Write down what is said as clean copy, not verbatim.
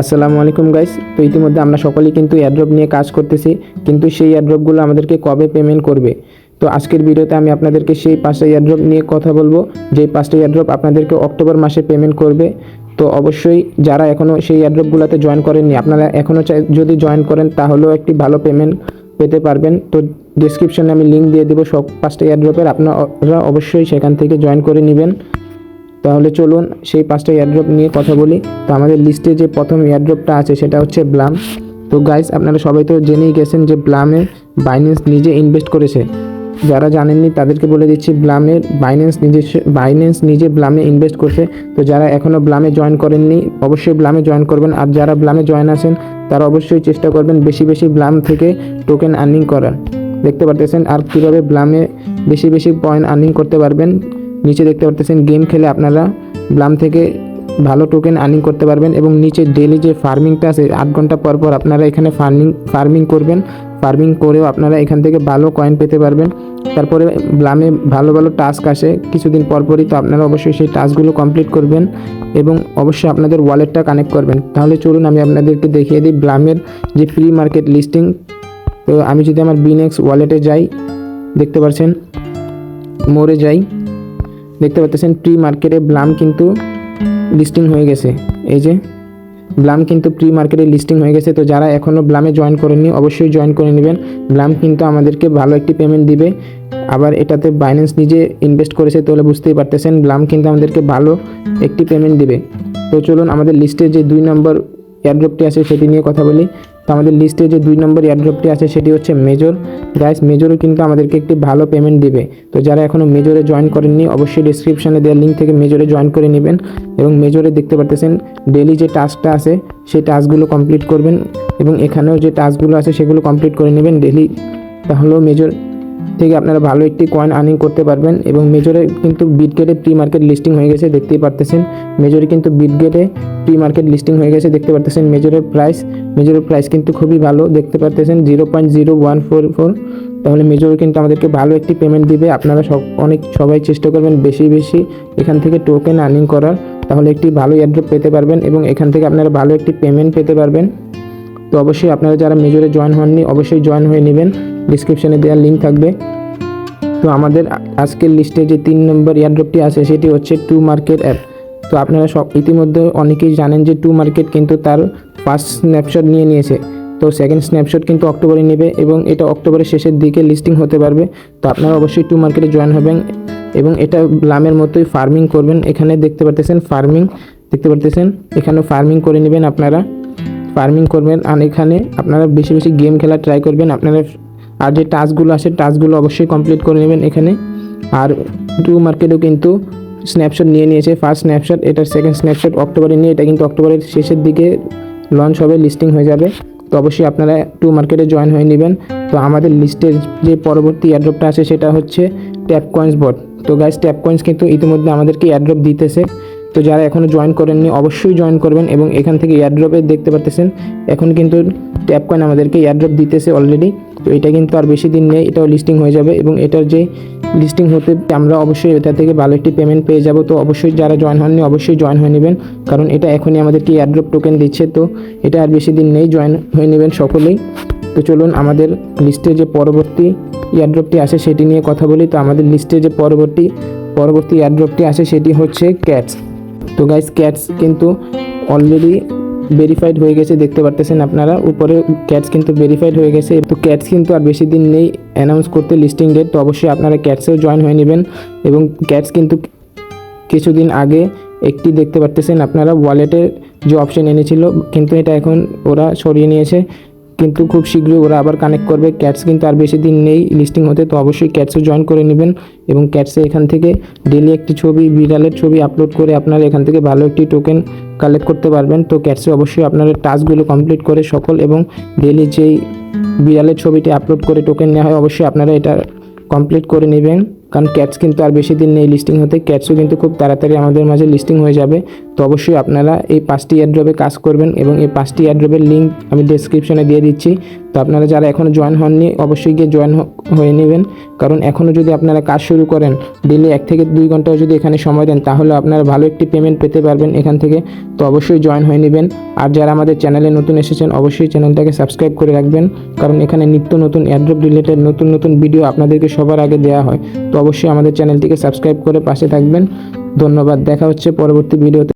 আসসালামু আলাইকুম গাইস। তো ইতিমধ্যে আমরা সকলেই কিন্তু এয়ারড্রপ নিয়ে কাজ করতেছি, কিন্তু সেই এয়ারড্রপগুলো আমাদেরকে কবে পেমেন্ট করবে। তো আজকের ভিডিওতে আমি আপনাদেরকে সেই 5টা এয়ারড্রপ নিয়ে কথা বলবো, যে 5টা এয়ারড্রপ আপনাদেরকে অক্টোবর মাসে পেমেন্ট করবে। তো অবশ্যই যারা এখনও সেই এয়ারড্রপগুলোতে জয়েন করেননি, আপনারা এখনও যদি জয়েন করেন তাহলেও একটি ভালো পেমেন্ট পেতে পারবেন। তো ডিসক্রিপশনে আমি লিঙ্ক দিয়ে দেবো সব 5টা এয়ারড্রপের, আপনারা অবশ্যই সেখান থেকে জয়েন করে নেবেন। তাহলে চলুন সেই 5টা এয়ারড্রপ নিয়ে কথা বলি। তো আমাদের লিস্টে যে প্রথম এয়ারড্রপটা আছে সেটা হচ্ছে ব্লাম। তো গাইস, আপনারা সবাই তো জেনেই গেছেন যে ব্লামে বাইন্যান্স নিজে ইনভেস্ট করেছে। যারা জানেননি তাদেরকে বলে দিচ্ছি, বাইন্যান্স নিজে ব্লামে ইনভেস্ট করছে। তো যারা এখনও ব্লামে জয়েন করেননি অবশ্যই ব্লামে জয়েন করবেন, আর যারা ব্লামে জয়েন আছেন তারা অবশ্যই চেষ্টা করবেন বেশি বেশি ব্লাম থেকে টোকেন আর্নিং করার। দেখতে পারতেছেন আর কীভাবে ব্লামে বেশি বেশি পয়েন্ট আর্নিং করতে পারবেন। নিচে দেখতে পারতেছেন গেম খেলে আপনারা ব্লাম থেকে ভালো টোকেন আর্নিং করতে পারবেন, এবং নিচে ডেলি যে ফার্মিংটা আছে 8 ঘন্টা পর পর আপনারা এখানে ফার্মিং করবেন। ফার্মিং করেও আপনারা এখান থেকে ভালো কয়েন পেতে পারবেন। তারপরে ব্লামে ভালো ভালো টাস্ক আসে কিছুদিন পরপরই, তো আপনারা অবশ্যই সেই টাস্কগুলো কমপ্লিট করবেন এবং অবশ্যই আপনাদের ওয়ালেটটা কানেক্ট করবেন। তাহলে চলুন আমি আপনাদেরকে দেখিয়ে দিই ব্লামের যে প্রি মার্কেট লিস্টিং। তো আমি যদি আমার বিনেক্স ওয়ালেটে যাই, দেখতে পাচ্ছেন মোরে যাই, দেখতে পাচ্ছেন প্রি মার্কেটে ব্লাম কিন্তু লিস্টিং হয়ে গেছে। এই যে ব্লাম কিন্তু প্রি মার্কেটে লিস্টিং হয়ে গেছে। তো যারা এখনও ব্লামে জয়েন করেননি অবশ্যই জয়েন করে নেবেন। ব্লাম কিন্তু আমাদেরকে ভালো একটি পেমেন্ট দিবে, আবার এটাতে বাইন্যান্স নিজে ইনভেস্ট করেছে, তাহলে বুঝতেই পারতেছেন ব্লাম কিন্তু আমাদেরকে ভালো একটি পেমেন্ট দিবে। তো চলুন আমাদের লিস্টে যে 2 নম্বর এয়ারড্রপটি আছে সেটি নিয়ে কথা বলি। তো আমাদের লিস্টে যে 2 নম্বর এয়ারড্রপটি আছে সেটি হচ্ছে মেজর। গাইস, মেজরও কিন্তু আমাদেরকে একটি ভালো পেমেন্ট দিবে। তো যারা এখনও মেজরে জয়েন করেননি অবশ্যই ডিসক্রিপশনে দেওয়া লিঙ্ক থেকে মেজরে জয়েন করে নেবেন, এবং মেজরে দেখতে পারতেছেন ডেলি যে টাস্কটা আছে সেই টাস্কগুলো কমপ্লিট করবেন, এবং এখানেও যে টাস্কগুলো আছে সেগুলো কমপ্লিট করে নেবেন ডেলি। তাহলেও মেজর থেকে আপনারা ভালো একটি কয়েন আর্নিং করতে পারবেন। এবং মেজরে কিন্তু বিটগেটে প্রি মার্কেট লিস্টিং হয়ে গেছে, দেখতেই পারতেছেন মেজরে কিন্তু বিটগেটে প্রি মার্কেট লিস্টিং হয়ে গেছে। দেখতে পারতেছেন মেজরের প্রাইস কিন্তু খুবই ভালো, দেখতে পারতেছেন 0.0144। তাহলে মেজর কিন্তু আমাদেরকে ভালো একটি পেমেন্ট দিবে। আপনারা সবাই চেষ্টা করবেন বেশি বেশি এখান থেকে টোকেন আর্নিং করার, তাহলে একটি ভালো এয়ারড্রপ পেতে পারবেন এবং এখান থেকে আপনারা ভালো একটি পেমেন্ট পেতে পারবেন। তো অবশ্যই আপনারা যারা মেজরে জয়েন হননি অবশ্যই জয়েন হয়ে নেবেন, ডিসক্রিপশনে দেওয়ার লিঙ্ক থাকবে। তো আমাদের আজকের লিস্টে যে 3 নম্বর এয়ারড্রপটি আছে সেটি হচ্ছে টু মার্কেট অ্যাপ। তো আপনারা ইতিমধ্যে অনেকেই জানেন যে টু মার্কেট কিন্তু তার ফার্স্ট স্ন্যাপশট নিয়ে নিয়েছে। তো সেকেন্ড স্ন্যাপশট কিন্তু অক্টোবরে নেবে, এবং এটা অক্টোবরের শেষের দিকে লিস্টিং হতে পারবে। তো আপনারা অবশ্যই টু মার্কেটে জয়েন হবেন, এবং এটা ব্লামের মতোই ফার্মিং করবেন। এখানে দেখতে পারতেছেন এখানে ফার্মিং করে নেবেন, আপনারা ফার্মিং করবেন। আর এখানে আপনারা বেশি বেশি গেম খেলা ট্রাই করবেন। আপনারা আর যে টাস্কগুলো আছে টাস্কগুলো অবশ্যই কমপ্লিট করে নেবেন এখানে। আর টু মার্কেটেও কিন্তু স্ন্যাপশট নিয়ে নিয়েছে, ফার্স্ট স্ন্যাপশট, এটার সেকেন্ড স্ন্যাপশট অক্টোবরে নিয়ে এটা কিন্তু অক্টোবরের শেষের দিকে লঞ্চ হবে, লিস্টিং হয়ে যাবে। তো অবশ্যই আপনারা টু মার্কেটে জয়েন হয়ে নেবেন। তো আমাদের লিস্টের যে পরবর্তী এয়ারড্রপটা আছে সেটা হচ্ছে ট্যাপ কয়েন্স বট। তো গাইস, ট্যাপ কয়েন্স কিন্তু ইতিমধ্যে আমাদেরকে এয়ারড্রপ দিতেছে। তো যারা এখনও জয়েন করেননি অবশ্যই জয়েন করবেন, এবং এখান থেকে এয়ারড্রপে দেখতে পারতেছেন এখন কিন্তু ট্যাপ কয়েন আমাদেরকে এয়ারড্রপ দিতেছে অলরেডি। তো এটা কিন্তু আর বেশি দিন নেই, এটাও লিস্টিং হয়ে যাবে, এবং এটার যে লিস্টিং হতে আমরা অবশ্যই এটা থেকে ভালো একটি পেমেন্ট পেয়ে যাব। তো অবশ্যই যারা জয়েন হননি অবশ্যই জয়েন হয়ে নেবেন, কারণ এটা এখনই আমাদেরকে এয়ারড্রপ টোকেন দিচ্ছে। তো এটা আর বেশি দিন নেই, জয়েন হয়ে নেবেন সকলেই। তো চলুন আমাদের লিস্টে যে পরবর্তী এয়ারড্রপটি আসে সেটি নিয়ে কথা বলি। তো আমাদের লিস্টে যে পরবর্তী এয়ারড্রপটি আসে সেটি হচ্ছে ক্যাটস। তো গাইস, ক্যাটস কিন্তু অলরেডি ভেরিফাইড হয়ে গেছে, দেখতে পারতেছেন আপনারা উপরে ক্যাটস কিন্তু ভেরিফাইড হয়ে গেছে। তো ক্যাটস কিন্তু আর বেশি দিন নেই অ্যানাউন্স করতে লিস্টিং ডেট। তো অবশ্যই আপনারা ক্যাটসেও জয়েন হয়ে নেবেন, এবং ক্যাটস কিন্তু কিছুদিন আগে একটি দেখতে পারতেছেন আপনারা ওয়ালেটে যে অপশন এনেছিল, কিন্তু এটা এখন ওরা সরিয়ে নিয়েছে, কিন্তু খুব শীঘ্রই ওরা আবার কানেক্ট করবে। ক্যাটস কিন্তু আর বেশি দিন নেই লিস্টিং হতে। তো অবশ্যই ক্যাটসও জয়েন করে নেবেন, এবং ক্যাটসে এখান থেকে ডেলি একটি বিড়ালের ছবি আপলোড করে আপনারা এখান থেকে ভালো একটি টোকেন কালেক্ট করতে পারবেন। তো ক্যাটসে অবশ্যই আপনারা টাস্কগুলো কমপ্লিট করে এবং ডেলি যেই বিড়ালের ছবিটি আপলোড করে টোকেন নেওয়া হয় অবশ্যই আপনারা এটা কমপ্লিট করে নেবেন। কারণ ক্যাটস কিন্তু আর বেশি দিন নেই লিস্টিং হতে, ক্যাটসও কিন্তু খুব তাড়াতাড়ি আমাদের মাঝে লিস্টিং হয়ে যাবে। তো অবশ্যই আপনারা এই 5টি এয়ারড্রপে কাজ করবেন এবং এই 5টি এয়ারড্রপের লিঙ্ক আমি ডেসক্রিপশনে দিয়ে দিচ্ছি। তো আপনারা যারা এখনও জয়েন হননি অবশ্যই গিয়ে জয়েন হয়ে নেবেন, কারণ এখনও যদি আপনারা কাজ শুরু করেন ডেলি 1 থেকে 2 ঘন্টাও যদি এখানে সময় দেন তাহলে আপনারা ভালো একটি পেমেন্ট পেতে পারবেন এখান থেকে। তো অবশ্যই জয়েন হয়ে নেবেন। আর যারা আমাদের চ্যানেলে নতুন এসেছেন অবশ্যই চ্যানেলটাকে সাবস্ক্রাইব করে রাখবেন, কারণ এখানে নিত্য নতুন এয়ারড্রপ রিলেটেড নতুন নতুন ভিডিও আপনাদেরকে সবার আগে দেওয়া হয়। তো অবশ্যই আমাদের চ্যানেলটিকে সাবস্ক্রাইব করে পাশে থাকবেন। ধন্যবাদ, দেখা হচ্ছে পরবর্তী ভিডিওতে।